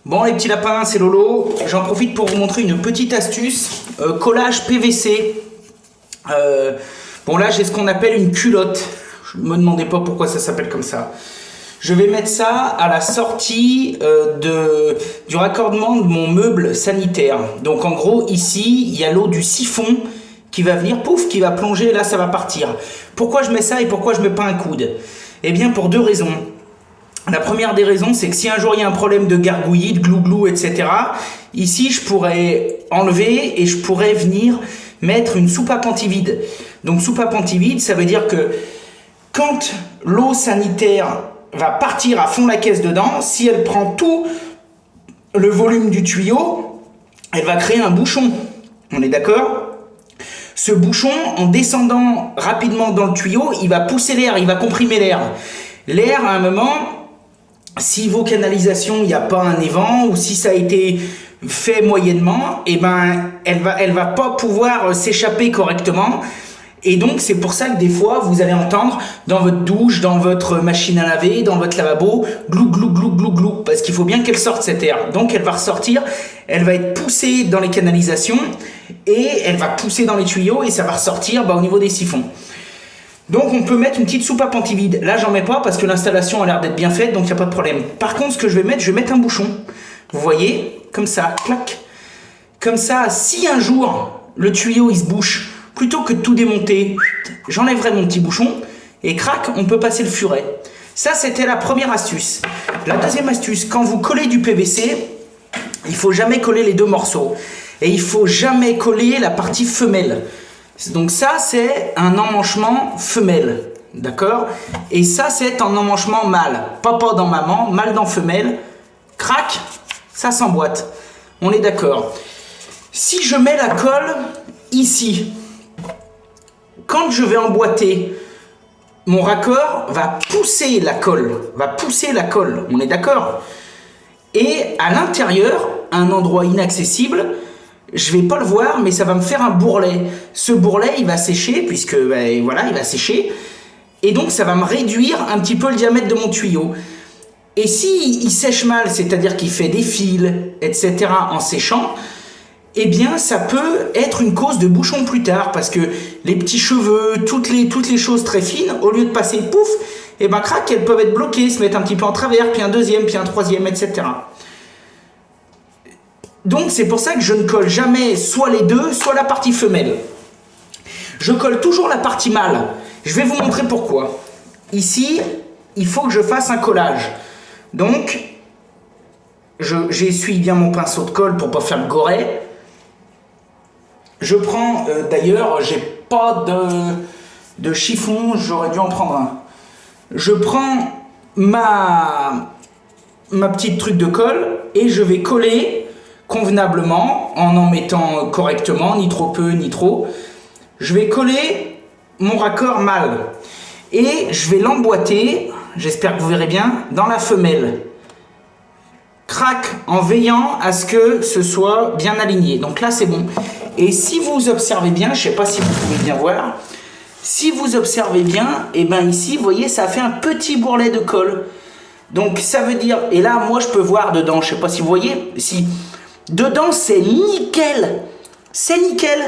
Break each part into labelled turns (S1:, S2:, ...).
S1: Bon les petits lapins, c'est Lolo. J'en profite pour vous montrer une petite astuce. Collage PVC. Bon là j'ai ce qu'on appelle une culotte. Je me demandais pas pourquoi ça s'appelle comme ça. Je vais mettre ça à la sortie du raccordement de mon meuble sanitaire. Donc en gros ici il y a l'eau du siphon qui va venir, pouf, qui va plonger, là ça va partir. Pourquoi je mets ça et pourquoi je mets pas un coude? Eh bien pour deux raisons. La première des raisons, c'est que si un jour il y a un problème de gargouillis, de glou-glou, etc., ici je pourrais enlever et je pourrais venir mettre une soupape anti-vide. Donc soupape anti-vide, ça veut dire que quand l'eau sanitaire va partir à fond la caisse dedans, si elle prend tout le volume du tuyau, elle va créer un bouchon. On est d'accord ? Ce bouchon, en descendant rapidement dans le tuyau, il va pousser l'air, il va comprimer l'air. L'air, à un moment, si vos canalisations, il n'y a pas un évent, ou si ça a été fait moyennement, eh ben, elle va pas pouvoir s'échapper correctement. Et donc, c'est pour ça que des fois, vous allez entendre dans votre douche, dans votre machine à laver, dans votre lavabo, glou, glou, glou, glou, glou, parce qu'il faut bien qu'elle sorte cet air. Donc, elle va ressortir, elle va être poussée dans les canalisations, et elle va pousser dans les tuyaux, et ça va ressortir au niveau des siphons. Donc, on peut mettre une petite soupape anti-vide. Là, j'en mets pas parce que l'installation a l'air d'être bien faite, donc il n'y a pas de problème. Par contre, ce que je vais mettre un bouchon. Vous voyez, comme ça, clac. Comme ça, si un jour, le tuyau, il se bouche, plutôt que de tout démonter, j'enlèverai mon petit bouchon et crac, on peut passer le furet. Ça, c'était la première astuce. La deuxième astuce, quand vous collez du PVC, il faut jamais coller les deux morceaux. Et il faut jamais coller la partie femelle. Donc ça, c'est un emmanchement femelle. D'accord? Et ça, c'est un emmanchement mâle. Papa dans maman, mâle dans femelle. Crac, ça s'emboîte. On est d'accord. Si je mets la colle ici, quand je vais emboîter, mon raccord va pousser la colle. On est d'accord? Et à l'intérieur, un endroit inaccessible, je vais pas le voir, mais ça va me faire un bourrelet. Ce bourrelet, il va sécher, puisque voilà, il va sécher. Et donc, ça va me réduire un petit peu le diamètre de mon tuyau. Et si il sèche mal, c'est-à-dire qu'il fait des fils, etc., en séchant, eh bien, ça peut être une cause de bouchon plus tard, parce que les petits cheveux, toutes les choses très fines, au lieu de passer pouf, eh ben, crac, elles peuvent être bloquées, se mettre un petit peu en travers, puis un deuxième, puis un troisième, etc. Donc, c'est pour ça que je ne colle jamais soit les deux, soit la partie femelle. Je colle toujours la partie mâle. Je vais vous montrer pourquoi. Ici, il faut que je fasse un collage. Donc, j'essuie bien mon pinceau de colle pour ne pas faire le goret. Je prends, d'ailleurs, j'ai pas de chiffon, j'aurais dû en prendre un. Je prends ma petite truc de colle et je vais coller convenablement en mettant correctement, ni trop peu, ni trop. Je vais coller mon raccord mâle et je vais l'emboîter, j'espère que vous verrez bien, dans la femelle. Crac, en veillant à ce que ce soit bien aligné. Donc là, c'est bon. Et si vous observez bien, je ne sais pas si vous pouvez bien voir, si vous observez bien, et bien ici, vous voyez, ça fait un petit bourrelet de colle. Donc ça veut dire, et là, moi, je peux voir dedans, je ne sais pas si vous voyez, si dedans, c'est nickel. C'est nickel.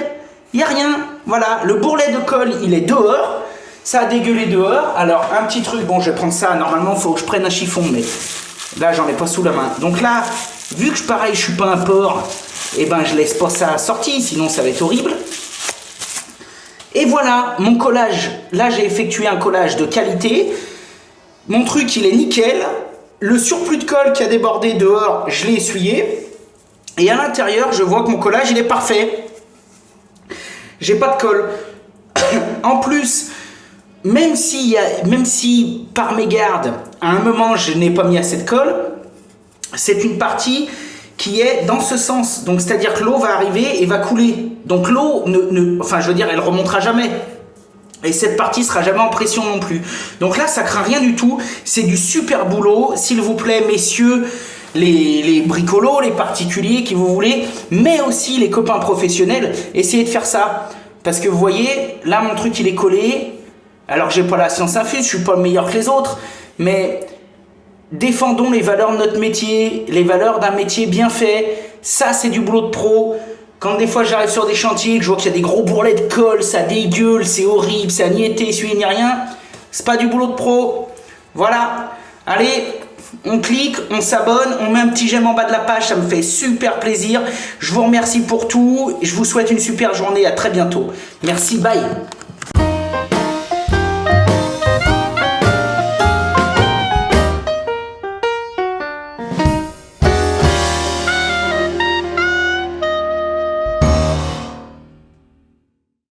S1: Il n'y a rien. Voilà, le bourrelet de colle, il est dehors. Ça a dégueulé dehors. Alors, un petit truc, bon, je vais prendre ça. Normalement, il faut que je prenne un chiffon, mais là, j'en ai pas sous la main. Donc là, vu que pareil, je suis pas un porc, eh ben, je laisse pas ça sorti, sinon ça va être horrible. Et voilà, mon collage. Là, j'ai effectué un collage de qualité. Mon truc, il est nickel. Le surplus de colle qui a débordé dehors, je l'ai essuyé. Et à l'intérieur, je vois que mon collage, il est parfait. J'ai pas de colle. En plus, même si par mégarde, à un moment, je n'ai pas mis assez de colle, c'est une partie qui est dans ce sens. Donc, c'est-à-dire que l'eau va arriver et va couler. Donc, l'eau, enfin, je veux dire, elle remontera jamais. Et cette partie sera jamais en pression non plus. Donc là, ça craint rien du tout. C'est du super boulot. S'il vous plaît, messieurs, les bricolos, les particuliers qui vous voulez, mais aussi les copains professionnels, essayez de faire ça. Parce que vous voyez, là, mon truc, il est collé. Alors, j'ai pas la science infuse, je suis pas meilleur que les autres. Mais défendons les valeurs de notre métier, les valeurs d'un métier bien fait. Ça, c'est du boulot de pro. Quand des fois j'arrive sur des chantiers, que je vois qu'il y a des gros bourrelets de colle, ça dégueule, c'est horrible, ça n'y été essuyé ni rien, c'est pas du boulot de pro. Voilà. Allez, on clique, on s'abonne, on met un petit j'aime en bas de la page, ça me fait super plaisir. Je vous remercie pour tout, je vous souhaite une super journée, à très bientôt. Merci, bye.